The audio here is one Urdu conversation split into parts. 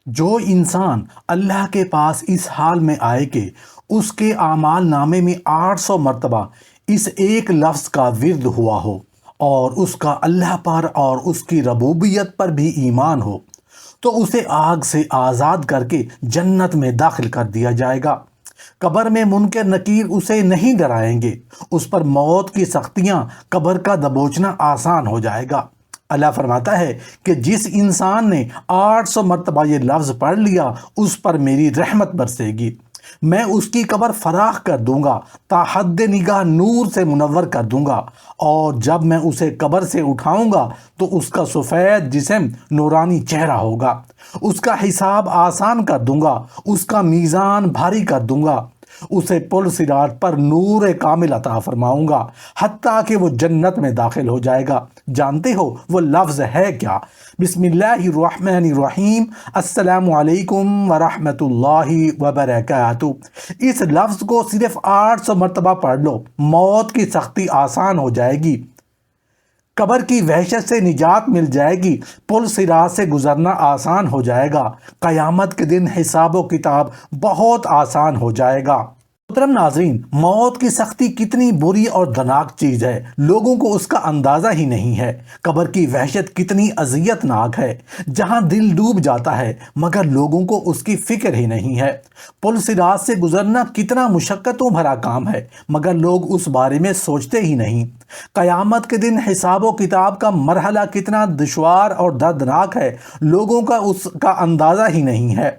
جو انسان اللہ کے پاس اس حال میں آئے کہ اس کے اعمال نامے میں 800 مرتبہ اس ایک لفظ کا ورد ہوا ہو اور اس کا اللہ پر اور اس کی ربوبیت پر بھی ایمان ہو، تو اسے آگ سے آزاد کر کے جنت میں داخل کر دیا جائے گا۔ قبر میں منکر نکیر اسے نہیں ڈرائیں گے، اس پر موت کی سختیاں، قبر کا دبوچنا آسان ہو جائے گا۔ اللہ فرماتا ہے کہ جس انسان نے 800 مرتبہ یہ لفظ پڑھ لیا اس پر میری رحمت برسے گی، میں اس کی قبر فراخ کر دوں گا، تا حد نگاہ نور سے منور کر دوں گا، اور جب میں اسے قبر سے اٹھاؤں گا تو اس کا سفید جسم نورانی چہرہ ہوگا، اس کا حساب آسان کر دوں گا، اس کا میزان بھاری کر دوں گا، اسے پل صراط پر نور کامل عطا فرماؤں گا، حتیٰ کہ وہ جنت میں داخل ہو جائے گا۔ جانتے ہو وہ لفظ ہے کیا؟ بسم اللہ الرحمن الرحیم، السلام علیکم ورحمۃ اللہ وبرکاتہ۔ اس لفظ کو صرف 800 مرتبہ پڑھ لو، موت کی سختی آسان ہو جائے گی، قبر کی وحشت سے نجات مل جائے گی، پل صراط سے گزرنا آسان ہو جائے گا، قیامت کے دن حساب و کتاب بہت آسان ہو جائے گا۔ محترم ناظرین، موت کی سختی کتنی بری اور دردناک چیز ہے، لوگوں کو اس کا اندازہ ہی نہیں ہے۔ قبر کی وحشت کتنی اذیت ناک ہے، جہاں دل ڈوب جاتا ہے، مگر لوگوں کو اس کی فکر ہی نہیں ہے۔ پل صراط سے گزرنا کتنا مشقتوں بھرا کام ہے، مگر لوگ اس بارے میں سوچتے ہی نہیں۔ قیامت کے دن حساب و کتاب کا مرحلہ کتنا دشوار اور دردناک ہے، لوگوں کا اس کا اندازہ ہی نہیں ہے۔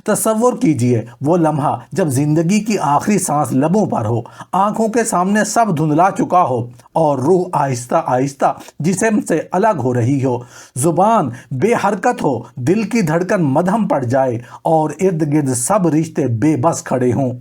تصور کیجئے وہ لمحہ جب زندگی کی آخری سانس لبوں پر ہو، آنکھوں کے سامنے سب دھندلا چکا ہو اور روح آہستہ آہستہ جسم سے الگ ہو رہی ہو، زبان بے حرکت ہو، دل کی دھڑکن مدھم پڑ جائے اور ارد گرد سب رشتے بے بس کھڑے ہوں۔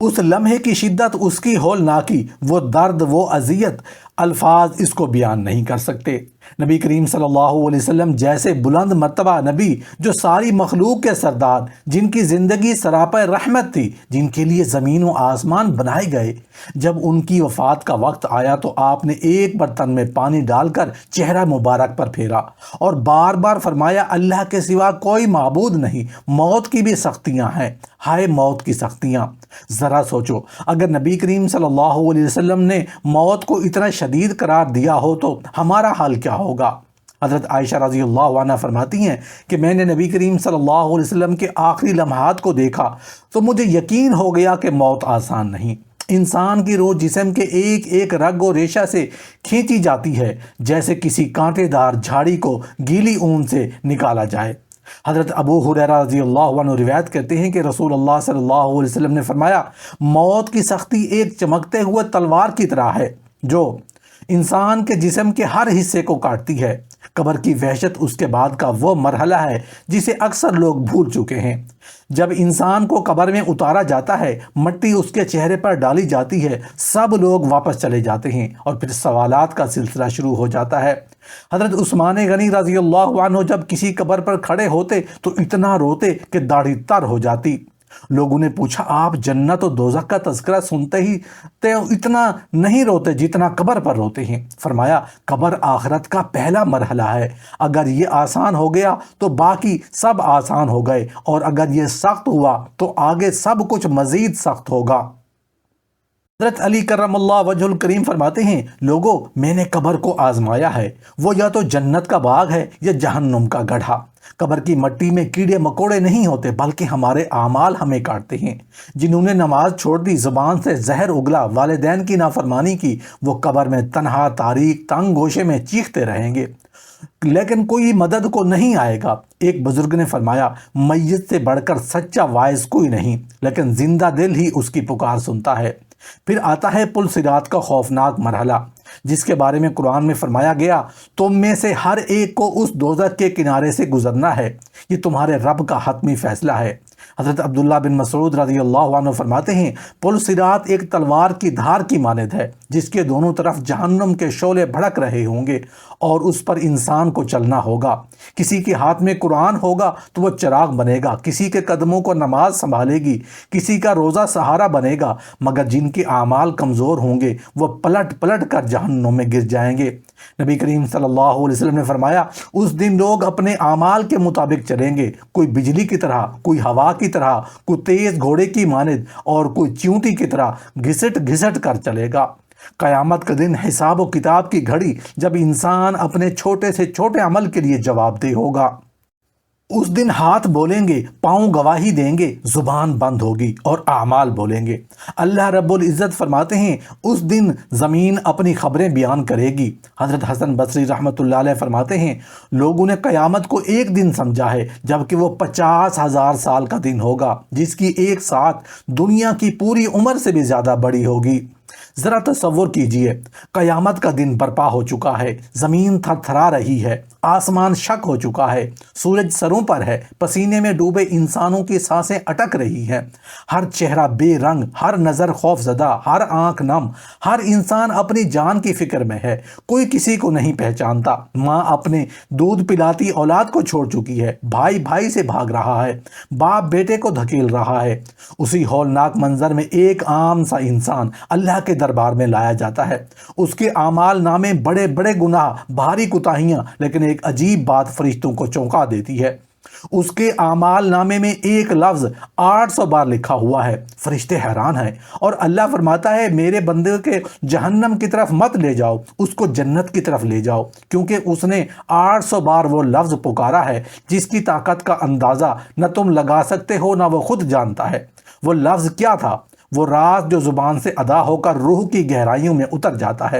اس لمحے کی شدت، اس کی ہولناکی، وہ درد، وہ اذیت، الفاظ اس کو بیان نہیں کر سکتے۔ نبی کریم صلی اللہ علیہ وسلم جیسے بلند مرتبہ نبی، جو ساری مخلوق کے سردار، جن کی زندگی سراپے رحمت تھی، جن کے لیے زمین و آسمان بنائے گئے، جب ان کی وفات کا وقت آیا تو آپ نے ایک برتن میں پانی ڈال کر چہرہ مبارک پر پھیرا اور بار بار فرمایا، اللہ کے سوا کوئی معبود نہیں، موت کی بھی سختیاں ہیں، ہائے موت کی سختیاں۔ ذرا سوچو، اگر نبی کریم صلی اللہ علیہ وسلم نے موت کو اتنا شدید قرار دیا ہو تو ہمارا حال کیا ہوگا؟ حضرت عائشہ رضی اللہ عنہ فرماتی ہیں کہ میں نے نبی کریم صلی اللہ علیہ وسلم کے آخری لمحات کو دیکھا تو مجھے یقین ہو گیا کہ موت آسان نہیں۔ انسان کی روح جسم کے ایک ایک رگ و ریشہ سے کھینچی جاتی ہے، جیسے کسی کانٹے دار جھاڑی کو گیلی اون سے نکالا جائے۔ حضرت ابو ہریرہ رضی اللہ عنہ روایت کرتے ہیں کہ رسول اللہ صلی اللہ علیہ وسلم نے فرمایا، موت کی سختی ایک چمکتے ہوئے تلوار کی طرح ہے جو انسان کے جسم کے ہر حصے کو کاٹتی ہے۔ قبر کی وحشت اس کے بعد کا وہ مرحلہ ہے جسے اکثر لوگ بھول چکے ہیں۔ جب انسان کو قبر میں اتارا جاتا ہے، مٹی اس کے چہرے پر ڈالی جاتی ہے، سب لوگ واپس چلے جاتے ہیں اور پھر سوالات کا سلسلہ شروع ہو جاتا ہے۔ حضرت عثمان غنی رضی اللہ عنہ جب کسی قبر پر کھڑے ہوتے تو اتنا روتے کہ داڑھی تر ہو جاتی۔ لوگوں نے پوچھا، آپ جنت و دوزخ کا تذکرہ سنتے ہی اتنا نہیں روتے جتنا قبر پر روتے ہیں؟ فرمایا، قبر آخرت کا پہلا مرحلہ ہے، اگر یہ آسان ہو گیا تو باقی سب آسان ہو گئے، اور اگر یہ سخت ہوا تو آگے سب کچھ مزید سخت ہوگا۔ حضرت علی کرم اللہ وجہ الکریم فرماتے ہیں، لوگوں، میں نے قبر کو آزمایا ہے، وہ یا تو جنت کا باغ ہے یا جہنم کا گڑھا۔ قبر کی مٹی میں کیڑے مکوڑے نہیں ہوتے، بلکہ ہمارے اعمال ہمیں کاٹتے ہیں۔ جنہوں نے نماز چھوڑ دی، زبان سے زہر اگلا، والدین کی نافرمانی کی، وہ قبر میں تنہا، تاریک، تنگ گوشے میں چیختے رہیں گے، لیکن کوئی مدد کو نہیں آئے گا۔ ایک بزرگ نے فرمایا، میت سے بڑھ کر سچا واعظ کوئی نہیں، لیکن زندہ دل ہی اس کی پکار سنتا ہے۔ پھر آتا ہے پل صراط کا خوفناک مرحلہ، جس کے بارے میں قرآن میں فرمایا گیا، تم میں سے ہر ایک کو اس دوزخ کے کنارے سے گزرنا ہے، یہ تمہارے رب کا حتمی فیصلہ ہے۔ حضرت عبداللہ بن مسعود رضی اللہ عنہ فرماتے ہیں، پل صراط ایک تلوار کی دھار کی مانند ہے، جس کے دونوں طرف جہنم کے شعلے بھڑک رہے ہوں گے، اور اس پر انسان کو چلنا ہوگا۔ کسی کے ہاتھ میں قرآن ہوگا تو وہ چراغ بنے گا، کسی کے قدموں کو نماز سنبھالے گی، کسی کا روزہ سہارا بنے گا، مگر جن کے اعمال کمزور ہوں گے وہ پلٹ پلٹ کر جہنم میں گر جائیں گے۔ نبی کریم صلی اللہ علیہ وسلم نے فرمایا اس دن لوگ اپنے اعمال کے مطابق چلیں گے، کوئی بجلی کی طرح، کوئی ہوا کی طرح، کوئی تیز گھوڑے کی مانند اور کوئی چیونٹی کی طرح گھسٹ گھسٹ کر چلے گا۔ قیامت کا دن حساب و کتاب کی گھڑی جب انسان اپنے چھوٹے سے چھوٹے عمل کے لیے جواب دہ ہوگا۔ اس دن ہاتھ بولیں گے، پاؤں گواہی دیں گے، زبان بند ہوگی اور اعمال بولیں گے۔ اللہ رب العزت فرماتے ہیں اس دن زمین اپنی خبریں بیان کرے گی۔ حضرت حسن بصری رحمۃ اللہ علیہ فرماتے ہیں لوگوں نے قیامت کو ایک دن سمجھا ہے جبکہ وہ 50,000 سال کا دن ہوگا، جس کی ایک ساتھ دنیا کی پوری عمر سے بھی زیادہ بڑی ہوگی۔ ذرا تصور کیجئے، قیامت کا دن برپا ہو چکا ہے، زمین تھر تھرا رہی ہے، آسمان شک ہو چکا ہے، سورج سروں پر ہے، پسینے میں ڈوبے انسانوں کی سانسیں اٹک رہی ہیں، ہر چہرہ بے رنگ، ہر نظر خوف زدہ، ہر آنکھ نم، ہر انسان اپنی جان کی فکر میں ہے، کوئی کسی کو نہیں پہچانتا۔ ماں اپنے دودھ پلاتی اولاد کو چھوڑ چکی ہے، بھائی بھائی سے بھاگ رہا ہے، باپ بیٹے کو دھکیل رہا ہے۔ اسی ہولناک منظر میں ایک عام سا انسان اللہ کے دربار میں لایا جاتا ہے۔ اس کے اعمال نامے بڑے بڑے گناہ، بھاری کوتاہیاں، لیکن ایک عجیب بات فرشتوں کو چونکا دیتی ہے۔ اس کے اعمال نامے میں ایک لفظ 800 بار لکھا ہوا ہے۔ فرشتے حیران ہیں اور اللہ فرماتا ہے میرے بندے کے جہنم کی طرف مت لے جاؤ، اس کو جنت کی طرف لے جاؤ، کیونکہ اس نے 800 بار وہ لفظ پکارا ہے جس کی طاقت کا اندازہ نہ تم لگا سکتے ہو نہ وہ خود جانتا ہے۔ وہ لفظ کیا تھا؟ وہ راز جو زبان سے ادا ہو کر روح کی گہرائیوں میں اتر جاتا ہے،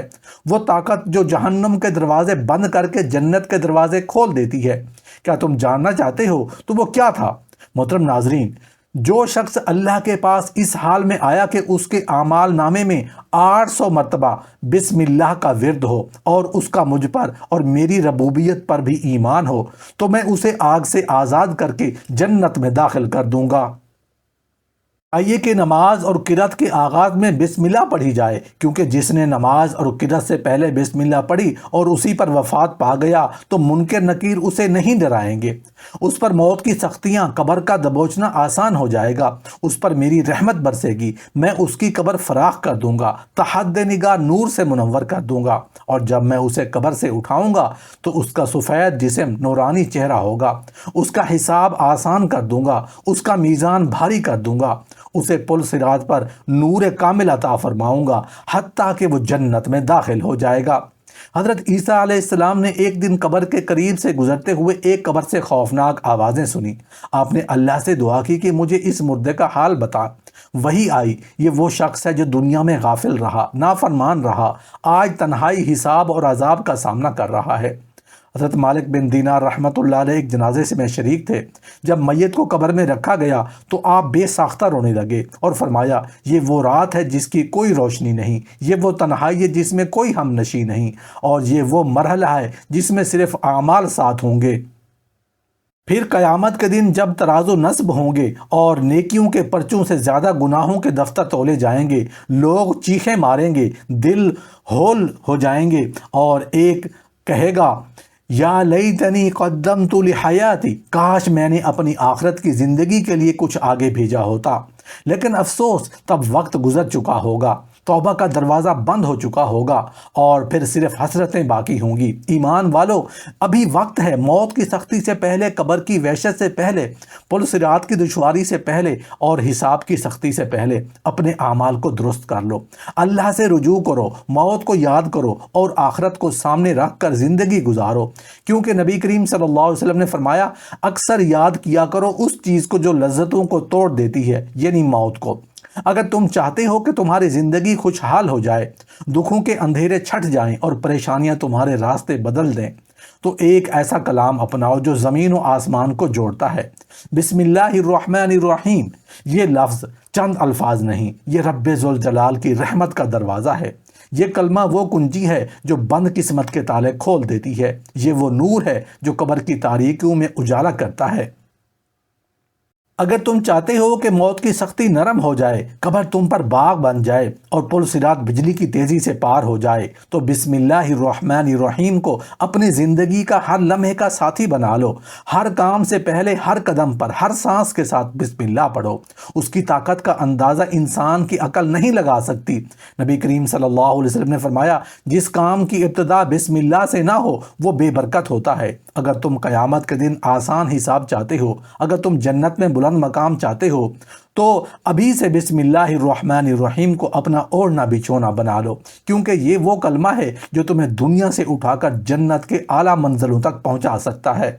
وہ طاقت جو جہنم کے دروازے بند کر کے جنت کے دروازے کھول دیتی ہے۔ کیا تم جاننا چاہتے ہو تو وہ کیا تھا؟ محترم ناظرین، جو شخص اللہ کے پاس اس حال میں آیا کہ اس کے اعمال نامے میں 800 مرتبہ بسم اللہ کا ورد ہو اور اس کا مجھ پر اور میری ربوبیت پر بھی ایمان ہو، تو میں اسے آگ سے آزاد کر کے جنت میں داخل کر دوں گا۔ آئیے کہ نماز اور قرات کے آغاز میں بسم اللہ پڑھی جائے، کیونکہ جس نے نماز اور قرات سے پہلے بسم اللہ پڑھی اور اسی پر وفات پا گیا تو منکر نکیر اسے نہیں ڈرائیں گے۔ اس پر موت کی سختیاں، قبر کا دبوچنا آسان ہو جائے گا، اس پر میری رحمت برسے گی، میں اس کی قبر فراخ کر دوں گا، تحت نگاہ نور سے منور کر دوں گا، اور جب میں اسے قبر سے اٹھاؤں گا تو اس کا سفید جسم نورانی چہرہ ہوگا، اس کا حساب آسان کر دوں گا، اس کا میزان بھاری کر دوں گا، اسے پل صراط پر نور کامل عطا فرماؤں گا، حتیٰ کہ وہ جنت میں داخل ہو جائے گا۔ حضرت عیسیٰ علیہ السلام نے ایک دن قبر کے قریب سے گزرتے ہوئے ایک قبر سے خوفناک آوازیں سنی۔ آپ نے اللہ سے دعا کی کہ مجھے اس مردے کا حال بتا۔ وہی آئی، یہ وہ شخص ہے جو دنیا میں غافل رہا، نافرمان رہا، آج تنہائی، حساب اور عذاب کا سامنا کر رہا ہے۔ حضرت مالک بن دینار رحمۃ اللہ علیہ ایک جنازے سے میں شریک تھے۔ جب میت کو قبر میں رکھا گیا تو آپ بے ساختہ رونے لگے اور فرمایا یہ وہ رات ہے جس کی کوئی روشنی نہیں، یہ وہ تنہائی ہے جس میں کوئی ہم نشیں نہیں، اور یہ وہ مرحلہ ہے جس میں صرف اعمال ساتھ ہوں گے۔ پھر قیامت کے دن جب ترازو نصب ہوں گے اور نیکیوں کے پرچوں سے زیادہ گناہوں کے دفتر تولے جائیں گے، لوگ چیخیں ماریں گے، دل ہول ہو جائیں گے، اور ایک کہے گا یا لیتنی قدمت لحیاتی، کاش میں نے اپنی آخرت کی زندگی کے لیے کچھ آگے بھیجا ہوتا۔ لیکن افسوس، تب وقت گزر چکا ہوگا، توبہ کا دروازہ بند ہو چکا ہوگا، اور پھر صرف حسرتیں باقی ہوں گی۔ ایمان والو، ابھی وقت ہے، موت کی سختی سے پہلے، قبر کی وحشت سے پہلے، پل صراط کی دشواری سے پہلے اور حساب کی سختی سے پہلے اپنے اعمال کو درست کر لو، اللہ سے رجوع کرو، موت کو یاد کرو اور آخرت کو سامنے رکھ کر زندگی گزارو، کیونکہ نبی کریم صلی اللہ علیہ وسلم نے فرمایا اکثر یاد کیا کرو اس چیز کو جو لذتوں کو توڑ دیتی ہے، یعنی موت کو۔ اگر تم چاہتے ہو کہ تمہاری زندگی خوشحال ہو جائے، دکھوں کے اندھیرے چھٹ جائیں اور پریشانیاں تمہارے راستے بدل دیں، تو ایک ایسا کلام اپناؤ جو زمین و آسمان کو جوڑتا ہے۔ بسم اللہ الرحمن الرحیم، یہ لفظ چند الفاظ نہیں، یہ رب ذوالجلال کی رحمت کا دروازہ ہے۔ یہ کلمہ وہ کنجی ہے جو بند قسمت کے تالے کھول دیتی ہے۔ یہ وہ نور ہے جو قبر کی تاریکیوں میں اجالا کرتا ہے۔ اگر تم چاہتے ہو کہ موت کی سختی نرم ہو جائے، قبر تم پر باغ بن جائے اور پل صراط بجلی کی تیزی سے پار ہو جائے، تو بسم اللہ الرحمن الرحیم کو اپنی زندگی کا ہر لمحے کا ساتھی بنا لو۔ ہر کام سے پہلے، ہر قدم پر، ہر سانس کے ساتھ بسم اللہ پڑھو۔ اس کی طاقت کا اندازہ انسان کی عقل نہیں لگا سکتی۔ نبی کریم صلی اللہ علیہ وسلم نے فرمایا، جس کام کی ابتدا بسم اللہ سے نہ ہو وہ بے برکت ہوتا ہے۔ اگر تم قیامت کے دن آسان حساب چاہتے ہو، اگر تم جنت میں بلند مقام چاہتے ہو، تو ابھی سے بسم اللہ الرحمن الرحیم کو اپنا اوڑھنا بچھونا بنا لو، کیونکہ یہ وہ کلمہ ہے جو تمہیں دنیا سے اٹھا کر جنت کے اعلیٰ منزلوں تک پہنچا سکتا ہے۔